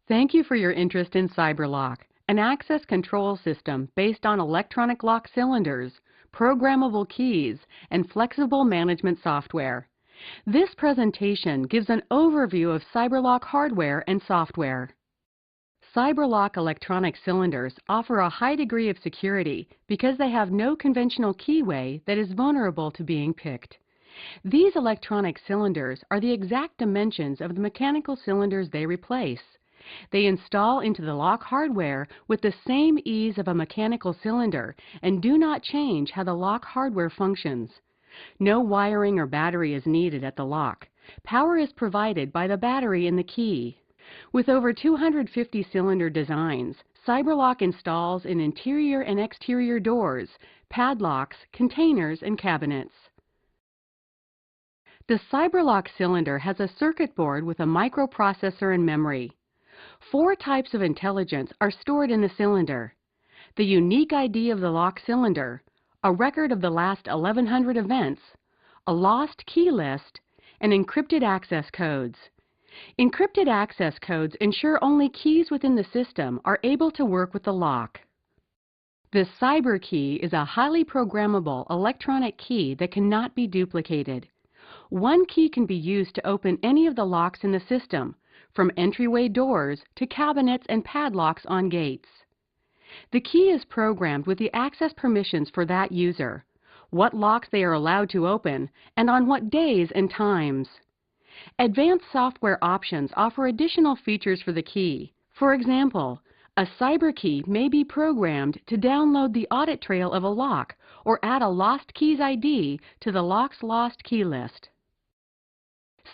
Thank you for your interest in CyberLock, an access control system based on electronic lock cylinders, programmable keys, and flexible management software. This presentation gives an overview of CyberLock hardware and software. CyberLock electronic cylinders offer a high degree of security because they have no conventional keyway that is vulnerable to being picked. These electronic cylinders are the exact dimensions of the mechanical cylinders they replace. They install into the lock hardware with the same ease of a mechanical cylinder and do not change how the lock hardware functions. No wiring or battery is needed at the lock. Power is provided by the battery in the key. With over 250 cylinder designs, CyberLock installs in interior and exterior doors, padlocks, containers, and cabinets. The CyberLock cylinder has a circuit board with a microprocessor and memory. 4 types of intelligence are stored in the cylinder: the unique ID of the lock cylinder, a record of the last 1100 events, a lost key list, and encrypted access codes. Encrypted access codes ensure only keys within the system are able to work with the lock. The CyberKey is a highly programmable electronic key that cannot be duplicated. One key can be used to open any of the locks in the system, from entryway doors to cabinets and padlocks on gates. The key is programmed with the access permissions for that user, what locks they are allowed to open, and on what days and times. Advanced software options offer additional features for the key. For example, a CyberKey may be programmed to download the audit trail of a lock or add a lost keys ID to the lock's lost key list.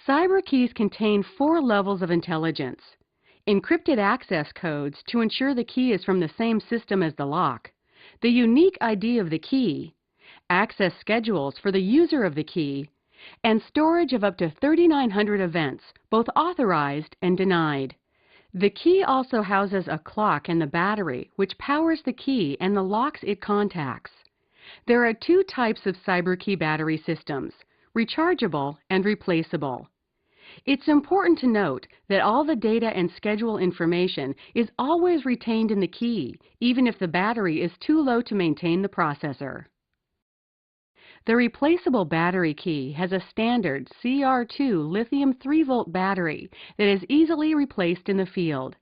CyberKeys contain 4 levels of intelligence: encrypted access codes to ensure the key is from the same system as the lock, the unique ID of the key, access schedules for the user of the key, and storage of up to 3,900 events, both authorized and denied. The key also houses a clock and the battery, which powers the key and the locks it contacts. There are 2 types of CyberKey battery systems: rechargeable and replaceable. It's important to note that all the data and schedule information is always retained in the key, even if the battery is too low to maintain the processor. The replaceable battery key has a standard CR2 lithium 3-volt battery that is easily replaced in the field.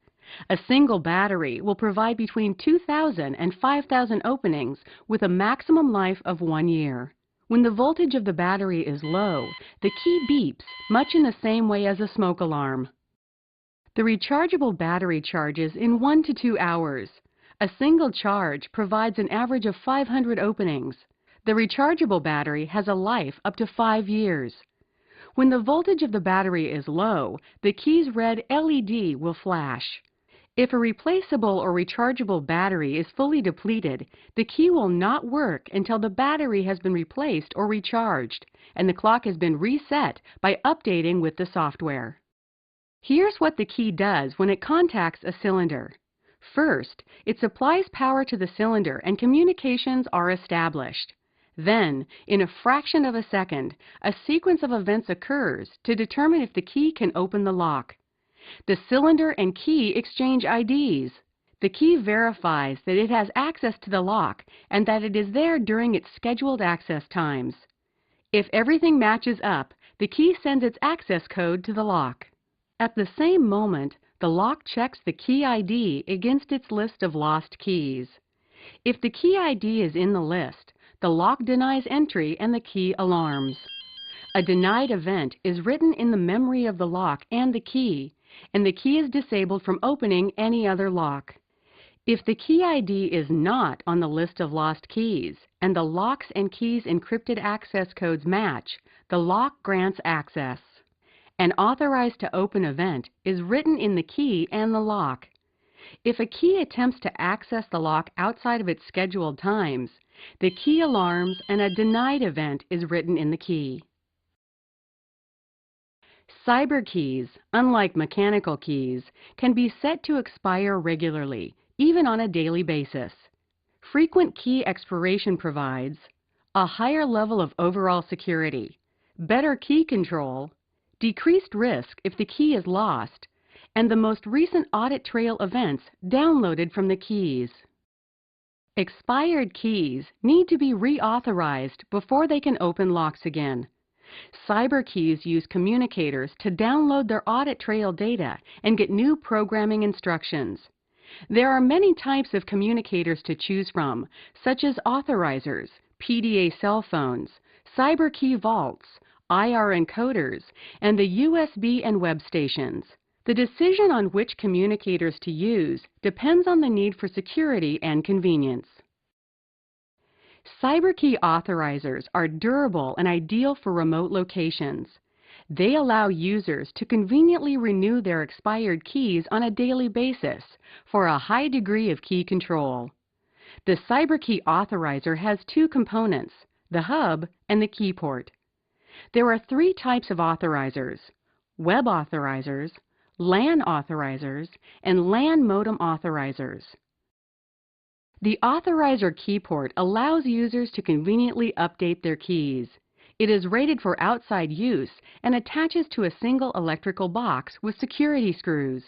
A single battery will provide between 2,000 and 5,000 openings with a maximum life of 1 year. When the voltage of the battery is low, the key beeps, much in the same way as a smoke alarm. The rechargeable battery charges in 1 to 2 hours. A single charge provides an average of 500 openings. The rechargeable battery has a life up to 5 years. When the voltage of the battery is low, the key's red LED will flash. If a replaceable or rechargeable battery is fully depleted, the key will not work until the battery has been replaced or recharged, and the clock has been reset by updating with the software. Here's what the key does when it contacts a cylinder. First, it supplies power to the cylinder and communications are established. Then, in a fraction of a second, a sequence of events occurs to determine if the key can open the lock. The cylinder and key exchange IDs. The key verifies that it has access to the lock and that it is there during its scheduled access times. If everything matches up, the key sends its access code to the lock. At the same moment, the lock checks the key ID against its list of lost keys. If the key ID is in the list, the lock denies entry and the key alarms. A denied event is written in the memory of the lock and the key is disabled from opening any other lock. If the key ID is not on the list of lost keys and the lock's and keys' encrypted access codes match, the lock grants access. An authorized to open event is written in the key and the lock. If a key attempts to access the lock outside of its scheduled times, the key alarms and a denied event is written in the key. CyberKeys, unlike mechanical keys, can be set to expire regularly, even on a daily basis. Frequent key expiration provides a higher level of overall security, better key control, decreased risk if the key is lost, and the most recent audit trail events downloaded from the keys. Expired keys need to be reauthorized before they can open locks again. CyberKeys use communicators to download their audit trail data and get new programming instructions. There are many types of communicators to choose from, such as authorizers, PDA cell phones, CyberKey vaults, IR encoders, and the USB and web stations. The decision on which communicators to use depends on the need for security and convenience. CyberKey authorizers are durable and ideal for remote locations. They allow users to conveniently renew their expired keys on a daily basis for a high degree of key control. The CyberKey authorizer has two components, the hub and the key port. There are three types of authorizers: web authorizers, LAN authorizers, and LAN modem authorizers. The authorizer key port allows users to conveniently update their keys. It is rated for outside use and attaches to a single electrical box with security screws.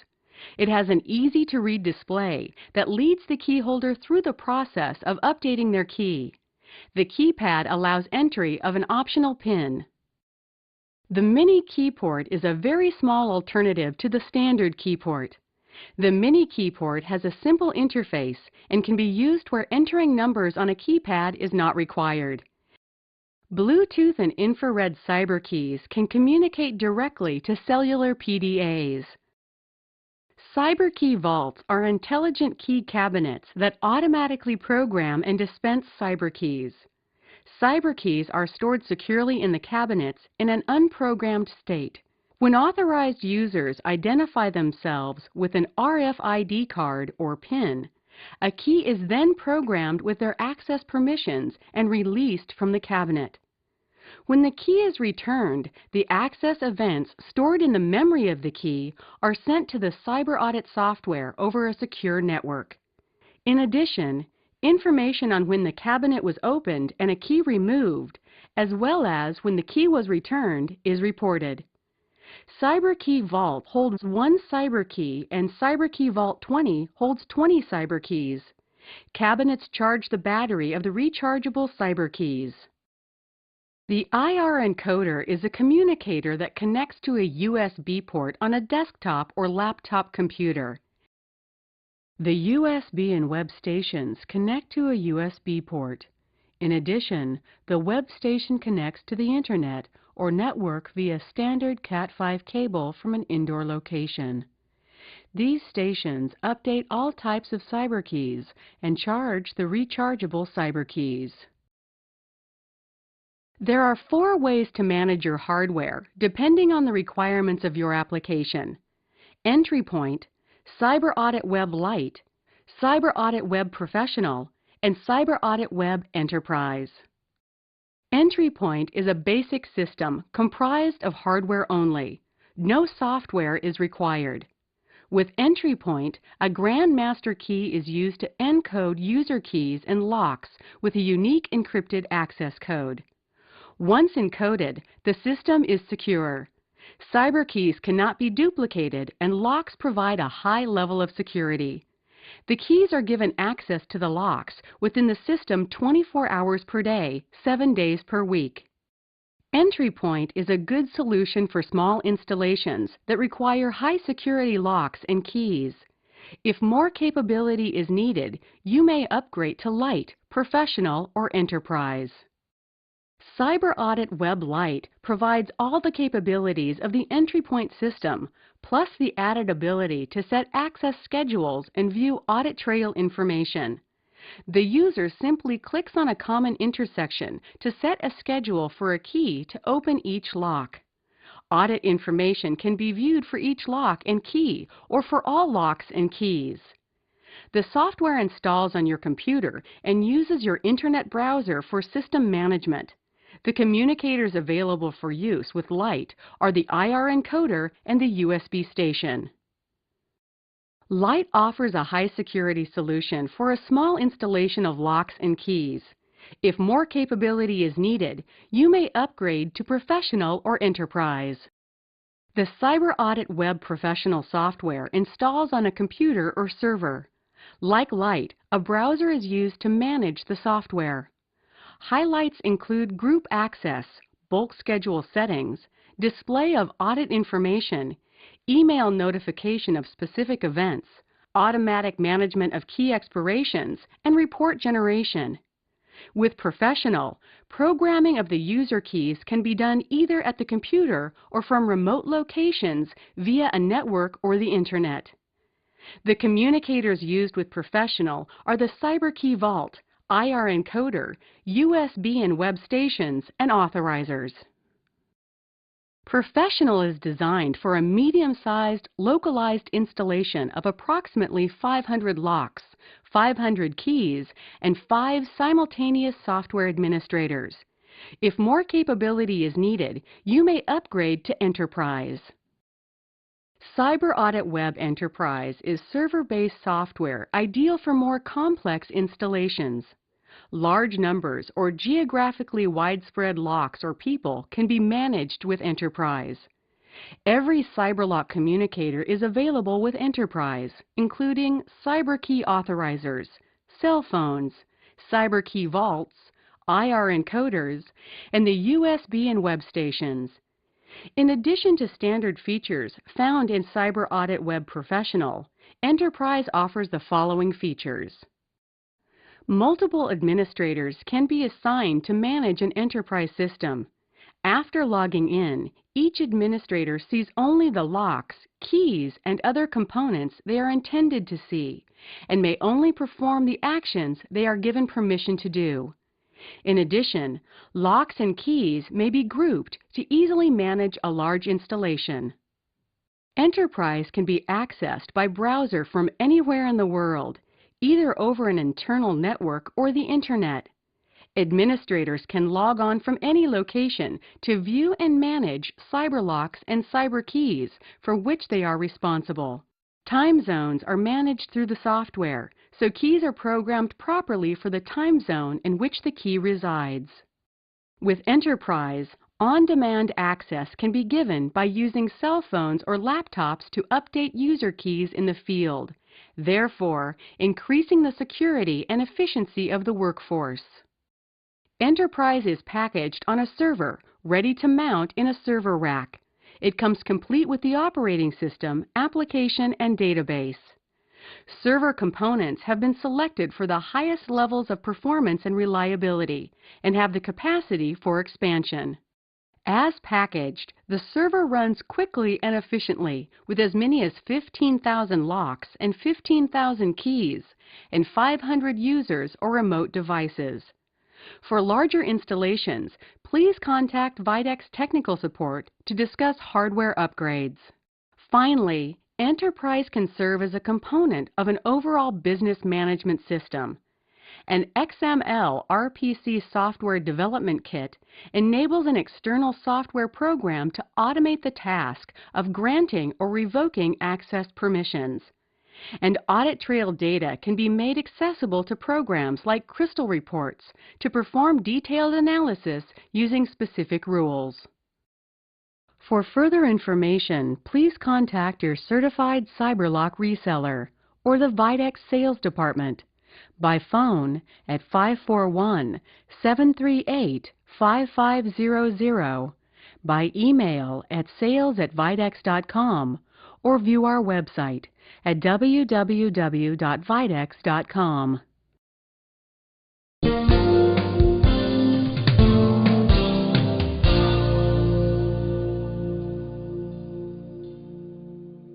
It has an easy-to-read display that leads the key holder through the process of updating their key. The keypad allows entry of an optional PIN. The Mini Key Port is a very small alternative to the standard key port. The Mini Key Port has a simple interface and can be used where entering numbers on a keypad is not required. Bluetooth and infrared CyberKeys can communicate directly to cellular PDAs. CyberKey vaults are intelligent key cabinets that automatically program and dispense CyberKeys. CyberKeys are stored securely in the cabinets in an unprogrammed state. When authorized users identify themselves with an RFID card or PIN, a key is then programmed with their access permissions and released from the cabinet. When the key is returned, the access events stored in the memory of the key are sent to the CyberAudit software over a secure network. In addition, information on when the cabinet was opened and a key removed, as well as when the key was returned, is reported. CyberKey Vault holds one CyberKey and CyberKey Vault 20 holds 20 CyberKeys. Cabinets charge the battery of the rechargeable CyberKeys. The IR encoder is a communicator that connects to a USB port on a desktop or laptop computer. The USB and web stations connect to a USB port. In addition, the web station connects to the Internet or network via standard Cat5 cable from an indoor location. These stations update all types of CyberKeys and charge the rechargeable CyberKeys. There are 4 ways to manage your hardware depending on the requirements of your application: Entry Point, CyberAudit Web Lite, CyberAudit Web Professional, and CyberAudit Web Enterprise. Entry Point is a basic system comprised of hardware only. No software is required. With Entry Point, a Grandmaster key is used to encode user keys and locks with a unique encrypted access code. Once encoded, the system is secure. CyberKeys cannot be duplicated and locks provide a high level of security. The keys are given access to the locks within the system 24 hours per day, 7 days per week. Entry Point is a good solution for small installations that require high security locks and keys. If more capability is needed, you may upgrade to Lite, Professional, or Enterprise. CyberAudit Web Lite provides all the capabilities of the Entry Point system, plus the added ability to set access schedules and view audit trail information. The user simply clicks on a common intersection to set a schedule for a key to open each lock. Audit information can be viewed for each lock and key or for all locks and keys. The software installs on your computer and uses your Internet browser for system management. The communicators available for use with Lite are the IR encoder and the USB station. Lite offers a high security solution for a small installation of locks and keys. If more capability is needed, you may upgrade to Professional or Enterprise. The Cyber Audit Web Professional software installs on a computer or server. Like Lite, a browser is used to manage the software. Highlights include group access, bulk schedule settings, display of audit information, email notification of specific events, automatic management of key expirations, and report generation. With Professional, programming of the user keys can be done either at the computer or from remote locations via a network or the Internet. The communicators used with Professional are the CyberKey Vault, IR encoder, USB and web stations, and authorizers. Professional is designed for a medium-sized, localized installation of approximately 500 locks, 500 keys, and 5 simultaneous software administrators. If more capability is needed, you may upgrade to Enterprise. Cyber Audit Web Enterprise is server-based software ideal for more complex installations. Large numbers or geographically widespread locks or people can be managed with Enterprise. Every CyberLock communicator is available with Enterprise, including CyberKey authorizers, cell phones, CyberKey vaults, IR encoders, and the USB and web stations. In addition to standard features found in Cyber Audit Web Professional, Enterprise offers the following features. Multiple administrators can be assigned to manage an enterprise system. After logging in, each administrator sees only the locks, keys, and other components they are intended to see, and may only perform the actions they are given permission to do. In addition, locks and keys may be grouped to easily manage a large installation. Enterprise can be accessed by browser from anywhere in the world, either over an internal network or the Internet. Administrators can log on from any location to view and manage CyberLocks and CyberKeys for which they are responsible. Time zones are managed through the software, so keys are programmed properly for the time zone in which the key resides. With Enterprise, on-demand access can be given by using cell phones or laptops to update user keys in the field, therefore increasing the security and efficiency of the workforce. Enterprise is packaged on a server, ready to mount in a server rack. It comes complete with the operating system, application, and database. Server components have been selected for the highest levels of performance and reliability and have the capacity for expansion. As packaged, the server runs quickly and efficiently with as many as 15,000 locks and 15,000 keys and 500 users or remote devices. For larger installations, please contact Videx Technical Support to discuss hardware upgrades. Finally, Enterprise can serve as a component of an overall business management system. An XML RPC software development kit enables an external software program to automate the task of granting or revoking access permissions. And audit trail data can be made accessible to programs like Crystal Reports to perform detailed analysis using specific rules. For further information, please contact your certified CyberLock reseller or the Videx Sales Department by phone at 541-738-5500, by email at sales@videx.com, or view our website at www.videx.com.